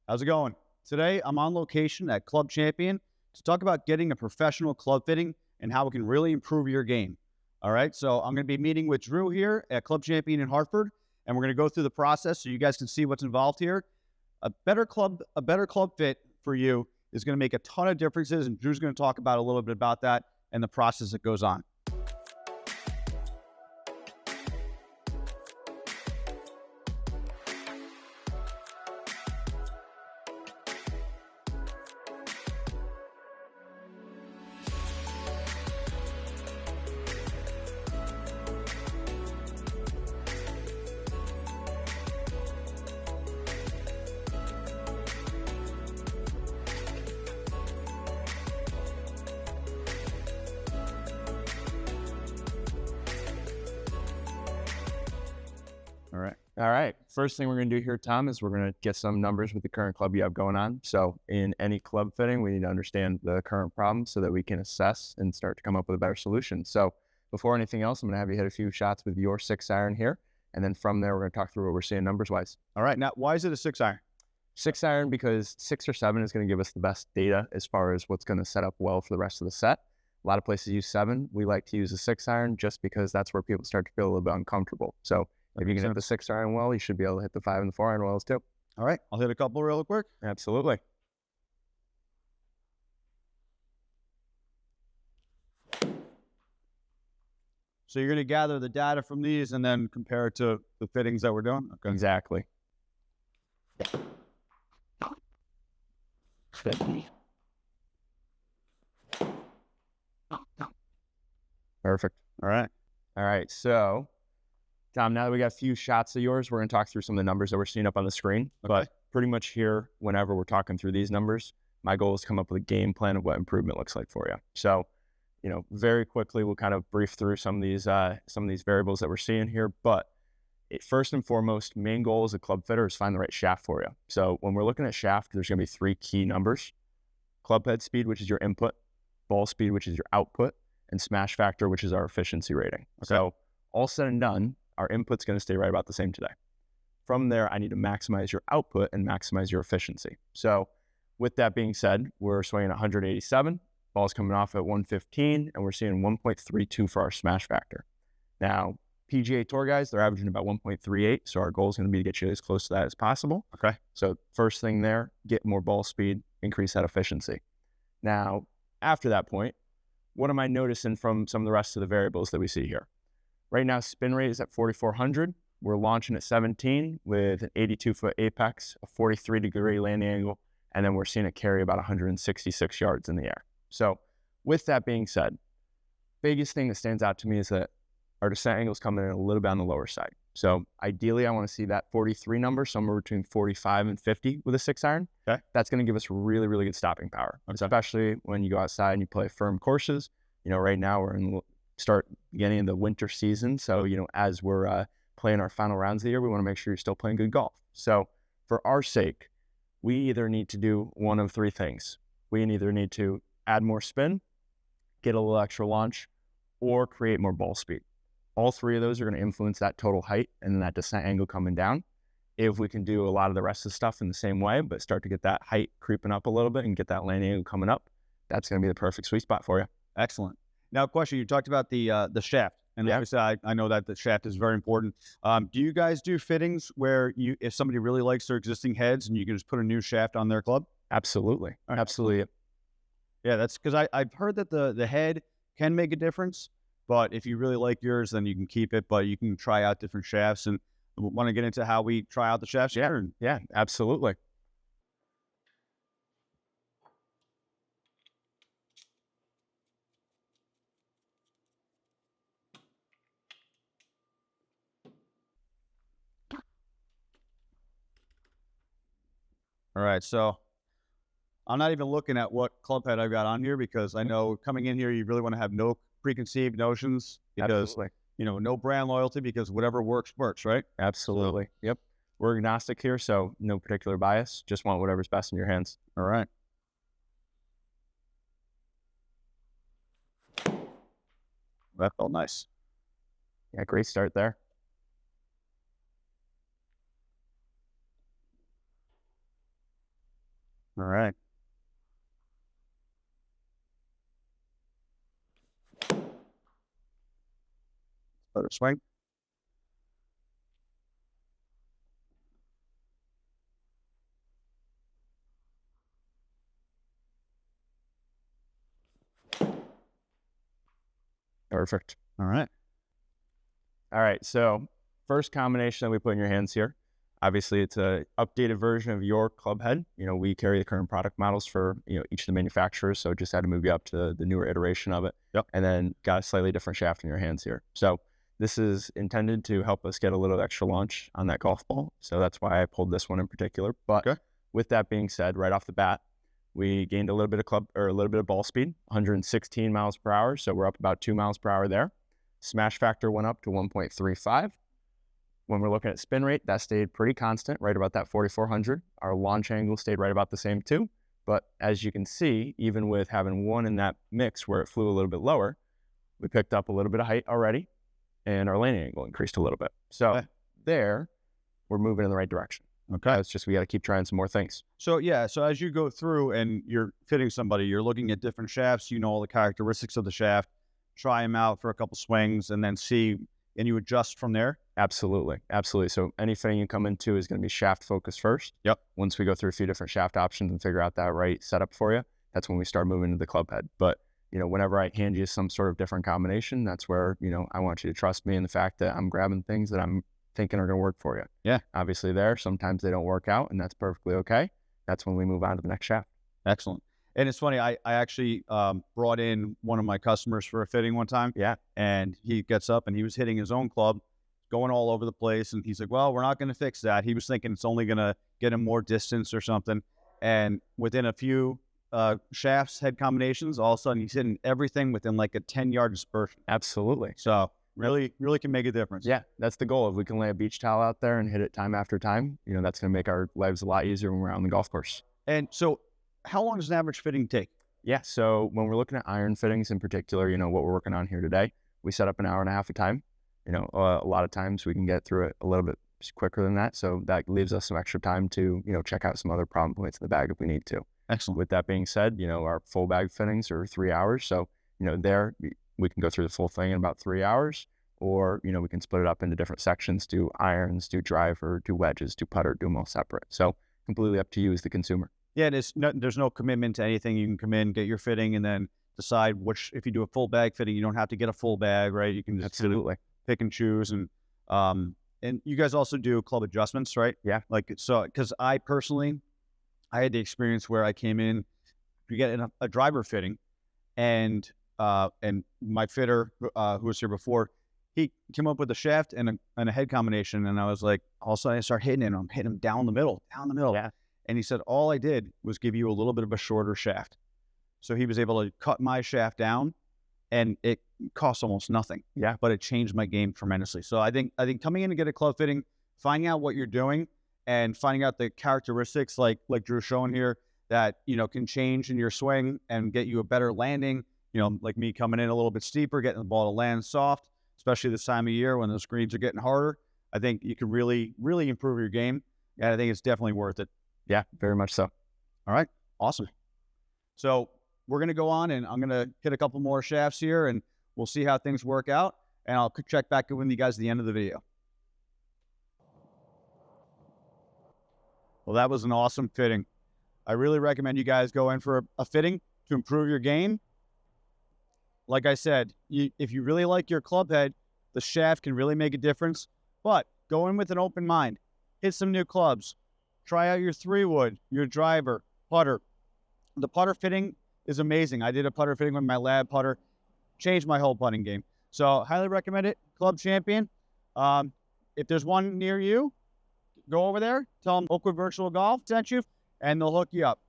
How's it going? Today, I'm on location at Club Champion to talk about getting a professional club fitting and how it can really improve your game. All right, so I'm going to be meeting with Drew here at Club Champion in Hartford, and we're going to go through the process so you guys can see what's involved here. A better club fit for you is going to make a ton of differences, and Drew's going to talk about a little bit about that and the process that goes on. All right. All right. First thing we're going to do here, Tom, is we're going to get some numbers with the current club you have going on. So in any club fitting, we need to understand the current problem so that we can assess and start to come up with a better solution. So before anything else, I'm going to have you hit a few shots with your 6-iron here. And then from there, we're going to talk through what we're seeing numbers-wise. All right. Now, why is it a 6-iron? 6-iron because 6 or 7 is going to give us the best data as far as what's going to set up well for the rest of the set. A lot of places use 7. We like to use a 6-iron just because that's where people start to feel a little bit uncomfortable. So if you can hit the 6-iron well, you should be able to hit the 5 and the 4-iron wells too. All right. I'll hit a couple real quick. Absolutely. So you're going to gather the data from these and then compare it to the fittings that we're doing? Okay. Exactly. Perfect. All right. All right. So, Tom, now that we got a few shots of yours, we're going to talk through some of the numbers that we're seeing up on the screen. Okay. But pretty much here, whenever we're talking through these numbers, my goal is to come up with a game plan of what improvement looks like for you. So, very quickly, we'll kind of brief through some of these variables that we're seeing here. But first and foremost, main goal as a club fitter is find the right shaft for you. So when we're looking at shaft, there's going to be 3 key numbers: club head speed, which is your input; ball speed, which is your output; and smash factor, which is our efficiency rating. Okay. So all said and done, our input's going to stay right about the same today. From there, I need to maximize your output and maximize your efficiency. So with that being said, we're swinging 187, ball's coming off at 115, and we're seeing 1.32 for our smash factor. Now, PGA Tour guys, they're averaging about 1.38, so our goal is going to be to get you as close to that as possible. Okay. So first thing there, get more ball speed, increase that efficiency. Now, after that point, what am I noticing from some of the rest of the variables that we see here? Right now, spin rate is at 4,400. We're launching at 17 with an 82-foot apex, a 43-degree landing angle, and then we're seeing it carry about 166 yards in the air. So with that being said, biggest thing that stands out to me is that our descent angle is coming in a little bit on the lower side. So ideally, I want to see that 43 number, somewhere between 45 and 50 with a 6-iron. Okay. That's going to give us really, really good stopping power, especially when you go outside and you play firm courses. Right now we're getting into the winter season. So, as we're playing our final rounds of the year, we want to make sure you're still playing good golf. So for our sake, we either need to do one of 3 things. We either need to add more spin, get a little extra launch, or create more ball speed. All 3 of those are going to influence that total height and then that descent angle coming down. If we can do a lot of the rest of the stuff in the same way, but start to get that height creeping up a little bit and get that landing angle coming up, that's going to be the perfect sweet spot for you. Excellent. Now, question, you talked about the shaft. And Yeah. obviously, I know that the shaft is very important. Do you guys do fittings where if somebody really likes their existing heads and you can just put a new shaft on their club? Absolutely. All right. Absolutely. Yeah, that's because I've heard that the head can make a difference, but if you really like yours, then you can keep it, but you can try out different shafts. And want to get into how we try out the shafts? Yeah, absolutely. All right, so I'm not even looking at what club head I've got on here because I know coming in here, you really want to have no preconceived notions because, Absolutely. No brand loyalty because whatever works, right? Absolutely. Yep. We're agnostic here, so no particular bias. Just want whatever's best in your hands. All right. That felt nice. Yeah, great start there. All right. Better swing. Perfect. All right. All right. So first combination that we put in your hands here, obviously it's a updated version of your club head. We carry the current product models for, each of the manufacturers. So just had to move you up to the newer iteration of it. Yep. And then got a slightly different shaft in your hands here. So this is intended to help us get a little extra launch on that golf ball. So that's why I pulled this one in particular. But Okay. with that being said, right off the bat, we gained a little bit of ball speed, 116 miles per hour. So we're up about 2 miles per hour there. Smash factor went up to 1.35. When we're looking at spin rate, that stayed pretty constant, right about that 4,400. Our launch angle stayed right about the same too. But as you can see, even with having one in that mix where it flew a little bit lower, we picked up a little bit of height already, and our landing angle increased a little bit. So Okay. there, we're moving in the right direction. Okay. It's just we got to keep trying some more things. So as you go through and you're fitting somebody, you're looking at different shafts, all the characteristics of the shaft, try them out for a couple swings and then see, and you adjust from there. Absolutely. So anything you come into is going to be shaft focused first. Yep. Once we go through a few different shaft options and figure out that right setup for you, that's when we start moving to the club head. But, whenever I hand you some sort of different combination, that's where, I want you to trust me in the fact that I'm grabbing things that I'm thinking are going to work for you. Yeah. Obviously sometimes they don't work out, and that's perfectly okay. That's when we move on to the next shaft. Excellent. And it's funny, I actually brought in one of my customers for a fitting one time. Yeah. And he gets up and he was hitting his own club, going all over the place. And he's like, well, we're not going to fix that. He was thinking it's only going to get him more distance or something. And within a few shafts, head combinations, all of a sudden he's hitting everything within like a 10-yard dispersion. Absolutely. So really can make a difference. Yeah, that's the goal. If we can lay a beach towel out there and hit it time after time, that's going to make our lives a lot easier when we're out on the golf course. And so how long does an average fitting take? Yeah, so when we're looking at iron fittings in particular, what we're working on here today, we set up an hour and a half of time. A lot of times we can get through it a little bit quicker than that. So that leaves us some extra time to, check out some other problem points in the bag if we need to. Excellent. With that being said, our full bag fittings are 3 hours. So, there we can go through the full thing in about 3 hours, or, we can split it up into different sections, do irons, do driver, do wedges, do putter, do them all separate. So completely up to you as the consumer. Yeah, there's no commitment to anything. You can come in, get your fitting, and then decide if you do a full bag fitting, you don't have to get a full bag, right? You can just Absolutely pick and choose. And you guys also do club adjustments, right? Yeah. So, because I had the experience where I came in to get a driver fitting, and my fitter who was here before, he came up with a shaft and a head combination, and I was like, all of a sudden I start hitting it, and I'm hitting him down the middle. Yeah. And he said, all I did was give you a little bit of a shorter shaft. So he was able to cut my shaft down, and it cost almost nothing. Yeah. But it changed my game tremendously. So I think coming in to get a club fitting, finding out what you're doing and finding out the characteristics like Drew's showing here that, can change in your swing and get you a better landing, like me coming in a little bit steeper, getting the ball to land soft, especially this time of year when those greens are getting harder. I think you can really, really improve your game. And I think it's definitely worth it. Yeah, very much so. All right. Awesome. So we're going to go on and I'm going to hit a couple more shafts here and we'll see how things work out. And I'll check back in with you guys at the end of the video. Well, that was an awesome fitting. I really recommend you guys go in for a fitting to improve your game. Like I said, if you really like your club head, the shaft can really make a difference. But go in with an open mind. Hit some new clubs. Try out your 3-wood, your driver, putter. The putter fitting is amazing. I did a putter fitting with my Lab putter. Changed my whole putting game. So highly recommend it. Club Champion. If there's one near you, go over there. Tell them Oakwood Virtual Golf sent you, and they'll hook you up.